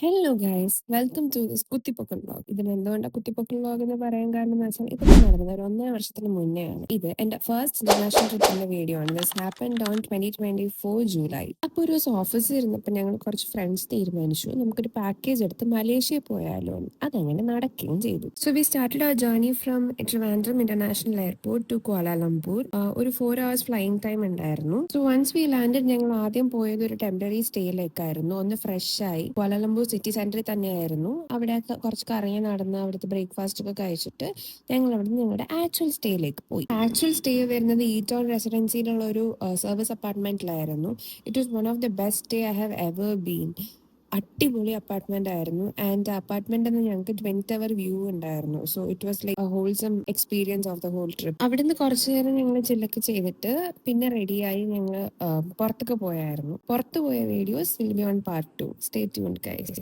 Hello guys, welcome to this കുത്തിപ്പൊക്കൽ vlog. ഇതിന് എന്തുകൊണ്ടാണ് കുത്തിപ്പൊക്കൽ വ്ളോഗ് എന്ന് പറയാൻ കാരണം എന്ന് വെച്ചാൽ ഇതൊക്കെ നടന്നത് ഒരു 1.5 വർഷത്തിന് മുന്നെയാണ്. ഇത് എന്റെ ഫസ്റ്റ് ഇന്റർനാഷണൽ ട്രിപ്പിന്റെ വീഡിയോ ആണ്. This happened on 2024 July. അപ്പോൾ ഒരു ദിവസം ഓഫീസിൽ ഇരുന്നപ്പോൾ ഞങ്ങൾ കുറച്ച് ഫ്രണ്ട്സ് തീരുമാനിച്ചു നമുക്കൊരു പാക്കേജ് എടുത്ത് മലേഷ്യ പോയാലോ എന്ന്. അതങ്ങനെ നടക്കുകയും ചെയ്തു. So we started our journey from Trivandrum International Airport to Kuala Lumpur. ഒരു 4 hours ഫ്ലൈയിങ് ടൈം ഉണ്ടായിരുന്നു. സോ വൺസ് വി ലാൻഡഡ് ഞങ്ങൾ ആദ്യം പോയത് ഒരു ടെമ്പററി സ്റ്റേയിലേക്കായിരുന്നു. ഒന്ന് ഫ്രഷ് ആയി കോലാലംപൂർ സിറ്റി സെന്ററിൽ തന്നെയായിരുന്നു. അവിടെ കുറച്ച് കറങ്ങി നടന്ന് അവിടുത്തെ ബ്രേക്ക്ഫാസ്റ്റ് ഒക്കെ കഴിച്ചിട്ട് ഞങ്ങൾ അവിടെ ഞങ്ങളുടെ ആക്ച്വൽ സ്റ്റേയിലേക്ക് പോയി. ആക്ച്വൽ സ്റ്റേ വരുന്നത് ഈറ്റോൺ റെസിഡൻസിയിലുള്ള ഒരു സർവീസ് അപ്പാർട്ട്മെന്റിലായിരുന്നു. It was one of the best stay I have ever been. അടിപൊളി അപ്പാർട്ട്മെന്റ് ആയിരുന്നു. ആൻഡ് അപ്പാർട്ട്മെന്റ് ഞങ്ങൾക്ക് 20 hour വ്യൂ ഉണ്ടായിരുന്നു. So it was like wholesome experience of the whole trip. അവിടുന്ന് കുറച്ചു നേരം ഞങ്ങൾ ചില്ലൊക്കെ ചെയ്തിട്ട് പിന്നെ റെഡിയായി ഞങ്ങൾ പുറത്തൊക്കെ പോയായിരുന്നു. പുറത്തു പോയ videos will be on part 2. Stay tuned guys.